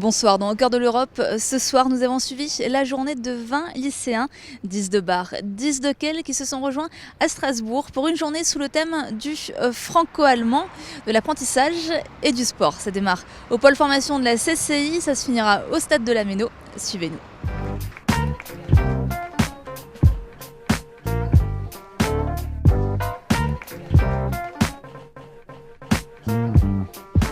Bonsoir, dans Au cœur de l'Europe, ce soir nous avons suivi la journée de 20 lycéens, 10 de Bar, 10 de Kehl, qui se sont rejoints à Strasbourg pour une journée sous le thème du franco-allemand, de l'apprentissage et du sport. Ça démarre au pôle formation de la CCI, ça se finira au stade de la Méno. Suivez-nous.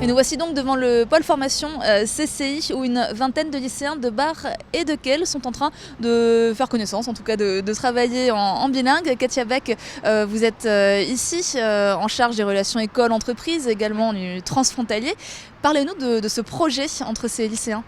Et nous voici donc devant le pôle formation CCI où une vingtaine de lycéens de Bar et de Kehl sont en train de faire connaissance, en tout cas de travailler en bilingue. Katia Beck, vous êtes ici en charge des relations école-entreprise, également du transfrontalier. Parlez-nous de ce projet entre ces lycéens.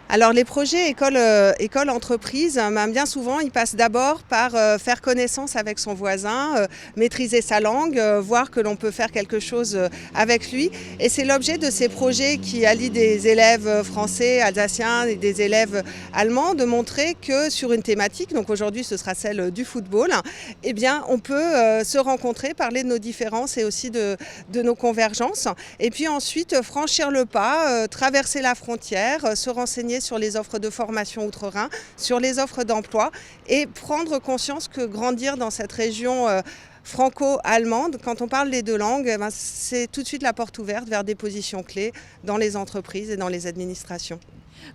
Alors les projets école-entreprise, bien souvent, ils passent d'abord par faire connaissance avec son voisin, maîtriser sa langue, voir que l'on peut faire quelque chose avec lui. Et c'est l'objet de ces projets qui allient des élèves français, alsaciens et des élèves allemands, de montrer que sur une thématique, donc aujourd'hui ce sera celle du football, eh bien on peut se rencontrer, parler de nos différences et aussi de nos convergences. Et puis ensuite franchir le pas, traverser la frontière, se renseigner sur les offres de formation outre-Rhin, sur les offres d'emploi et prendre conscience que grandir dans cette région franco-allemande, quand on parle les deux langues, c'est tout de suite la porte ouverte vers des positions clés dans les entreprises et dans les administrations.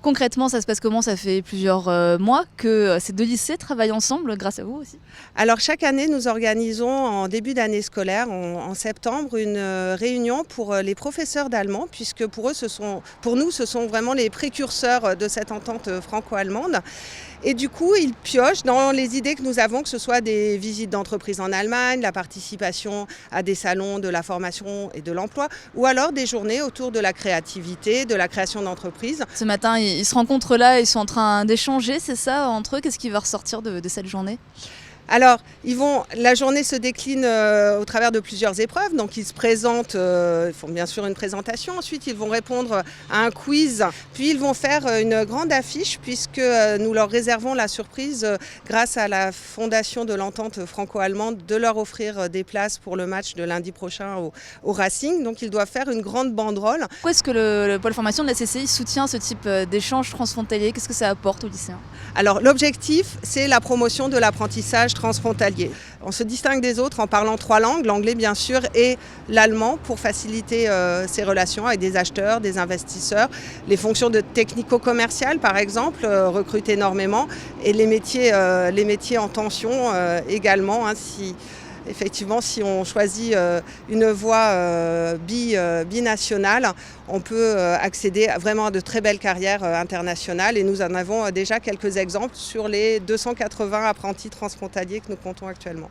Concrètement, ça se passe comment? Ça fait plusieurs mois que ces deux lycées travaillent ensemble, grâce à vous aussi. Alors chaque année, nous organisons en début d'année scolaire, en septembre, une réunion pour les professeurs d'allemand, puisque pour nous, ce sont vraiment les précurseurs de cette entente franco-allemande. Et du coup, ils piochent dans les idées que nous avons, que ce soit des visites d'entreprise en Allemagne, la participation à des salons de la formation et de l'emploi, ou alors des journées autour de la créativité, de la création d'entreprises. Ce matin, ils se rencontrent là, ils sont en train d'échanger, c'est ça, entre eux? Qu'est-ce qui va ressortir de cette journée? Alors, la journée se décline au travers de plusieurs épreuves. Donc, ils se présentent, ils font bien sûr une présentation. Ensuite, ils vont répondre à un quiz. Puis, ils vont faire une grande affiche puisque nous leur réservons la surprise, grâce à la fondation de l'entente franco-allemande, de leur offrir des places pour le match de lundi prochain au Racing. Donc, ils doivent faire une grande banderole. Pourquoi est-ce que le pôle formation de la CCI soutient ce type d'échange transfrontalier? Qu'est-ce que ça apporte aux lycéens? Alors, l'objectif, c'est la promotion de l'apprentissage transfrontalier. On se distingue des autres en parlant trois langues, l'anglais bien sûr et l'allemand, pour faciliter ces relations avec des acheteurs, des investisseurs. Les fonctions de technico-commercial par exemple recrutent énormément et les métiers en tension également. Effectivement, si on choisit une voie binationale, on peut accéder vraiment à de très belles carrières internationales et nous en avons déjà quelques exemples sur les 280 apprentis transfrontaliers que nous comptons actuellement.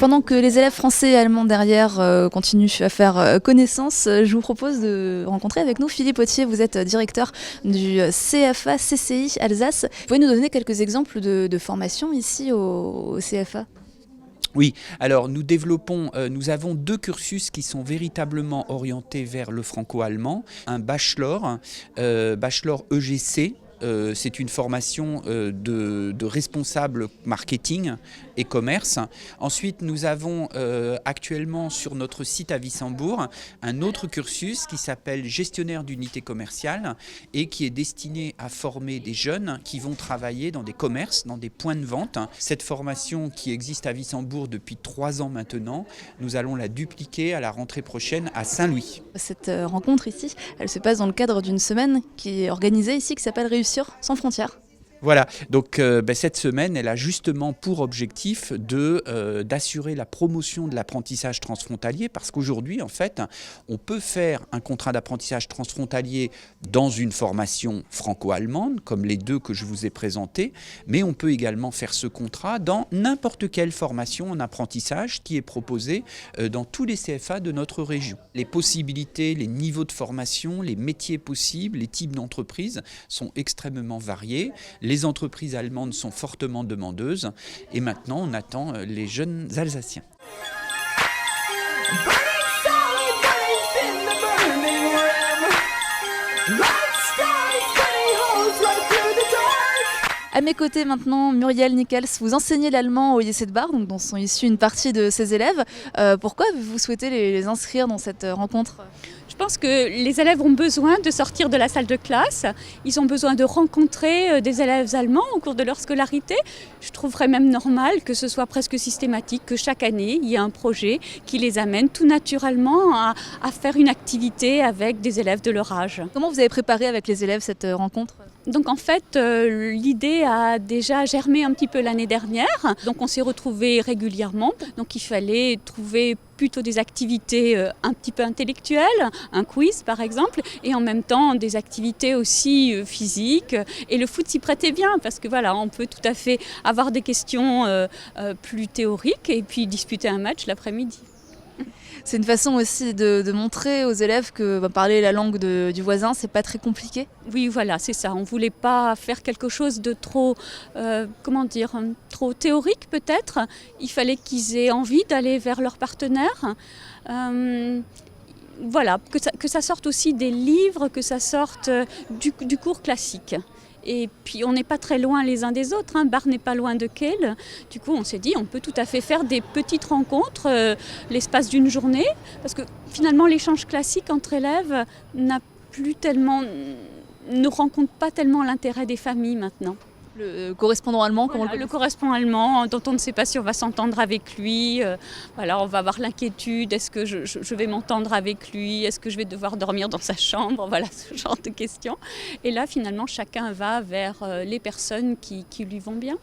Pendant que les élèves français et allemands derrière continuent à faire connaissance, je vous propose de rencontrer avec nous Philippe Autier. Vous êtes directeur du CFA CCI Alsace. Vous pouvez nous donner quelques exemples de formations ici au CFA? Oui, alors nous avons deux cursus qui sont véritablement orientés vers le franco-allemand. Un bachelor EGC. C'est une formation de responsable marketing et commerce. Ensuite, nous avons actuellement sur notre site à Wissembourg un autre cursus qui s'appelle gestionnaire d'unité commerciale et qui est destiné à former des jeunes qui vont travailler dans des commerces, dans des points de vente. Cette formation qui existe à Wissembourg depuis 3 ans maintenant, nous allons la dupliquer à la rentrée prochaine à Saint-Louis. Cette rencontre ici, elle se passe dans le cadre d'une semaine qui est organisée ici, qui s'appelle Réussir sans frontières. Voilà, donc cette semaine, elle a justement pour objectif d'assurer la promotion de l'apprentissage transfrontalier parce qu'aujourd'hui, en fait, on peut faire un contrat d'apprentissage transfrontalier dans une formation franco-allemande, comme les deux que je vous ai présentés, mais on peut également faire ce contrat dans n'importe quelle formation en apprentissage qui est proposée dans tous les CFA de notre région. Les possibilités, les niveaux de formation, les métiers possibles, les types d'entreprises sont extrêmement variés. Les entreprises allemandes sont fortement demandeuses et maintenant on attend les jeunes Alsaciens. À mes côtés maintenant, Muriel Nickels, vous enseignez l'allemand au lycée de Bar, donc dont sont issus une partie de ses élèves. Pourquoi avez-vous souhaité les inscrire dans cette rencontre ? Je pense que les élèves ont besoin de sortir de la salle de classe, ils ont besoin de rencontrer des élèves allemands au cours de leur scolarité. Je trouverais même normal que ce soit presque systématique, que chaque année il y ait un projet qui les amène tout naturellement à faire une activité avec des élèves de leur âge. Comment vous avez préparé avec les élèves cette rencontre ? Donc en fait, l'idée a déjà germé un petit peu l'année dernière. Donc on s'est retrouvés régulièrement. Donc il fallait trouver plutôt des activités un petit peu intellectuelles, un quiz par exemple, et en même temps des activités aussi physiques. Et le foot s'y prêtait bien parce que voilà, on peut tout à fait avoir des questions plus théoriques et puis disputer un match l'après-midi. C'est une façon aussi de montrer aux élèves que parler la langue du voisin, c'est pas très compliqué. Oui, voilà, c'est ça. On ne voulait pas faire quelque chose de trop, trop théorique peut-être. Il fallait qu'ils aient envie d'aller vers leur partenaire. Voilà, que ça sorte aussi des livres, que ça sorte du cours classique. Et puis on n'est pas très loin les uns des autres, Bar n'est pas loin de Kehl. Du coup on s'est dit on peut tout à fait faire des petites rencontres l'espace d'une journée, parce que finalement l'échange classique entre élèves ne rencontre pas tellement l'intérêt des familles maintenant. Le correspondant allemand, comment le correspondant allemand, dont on ne sait pas si on va s'entendre avec lui. Voilà, on va avoir l'inquiétude, est-ce que je vais m'entendre avec lui, est-ce que je vais devoir dormir dans sa chambre, voilà, ce genre de questions. Et là, finalement, chacun va vers les personnes qui lui vont bien.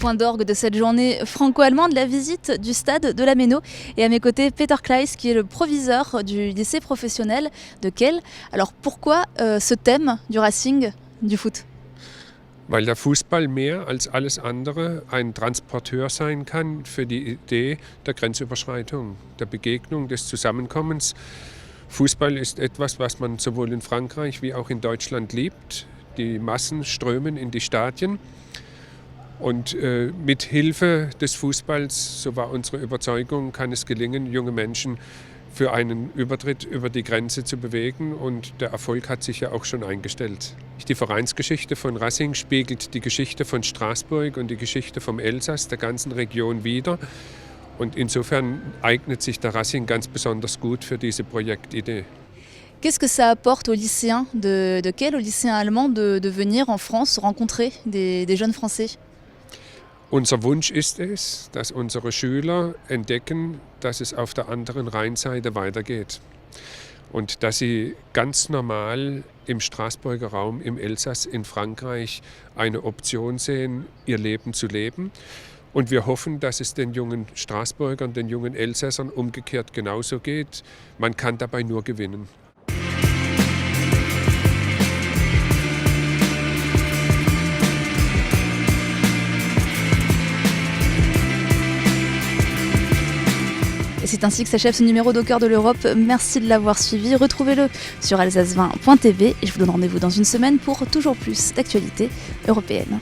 Point d'orgue de cette journée franco-allemande, la visite du stade de la Méno. Et à mes côtés, Peter Kleiss, qui est le proviseur du lycée professionnel de Kehl. Alors pourquoi ce thème du Racing, du foot ? Weil der Fußball mehr als alles andere ein Transporteur sein kann für die Idee der Grenzüberschreitung, der Begegnung, des Zusammenkommens. Fußball ist etwas, was man sowohl in Frankreich wie auch in Deutschland liebt. Die Massen strömen in die Stadien. Und mit Hilfe des Fußballs, so war unsere Überzeugung, kann es gelingen, junge Menschen für einen Übertritt über die Grenze zu bewegen. Und der Erfolg hat sich ja auch schon eingestellt. Die Vereinsgeschichte von Racing spiegelt die Geschichte von Straßburg und die Geschichte vom Elsass, der ganzen Region wider. Und insofern eignet sich der Racing ganz besonders gut für diese Projektidee. Qu'est-ce que ça apporte aux lycéens de Kehl, aux lycéens allemands, de venir en France rencontrer des jeunes Français ? Unser Wunsch ist es, dass unsere Schüler entdecken, dass es auf der anderen Rheinseite weitergeht. Und dass sie ganz normal im Straßburger Raum, im Elsass, in Frankreich eine Option sehen, ihr Leben zu leben. Und wir hoffen, dass es den jungen Straßburgern, den jungen Elsässern umgekehrt genauso geht. Man kann dabei nur gewinnen. C'est ainsi que s'achève ce numéro d'Au cœur de l'Europe. Merci de l'avoir suivi. Retrouvez-le sur alsace20.tv et je vous donne rendez-vous dans une semaine pour toujours plus d'actualités européennes.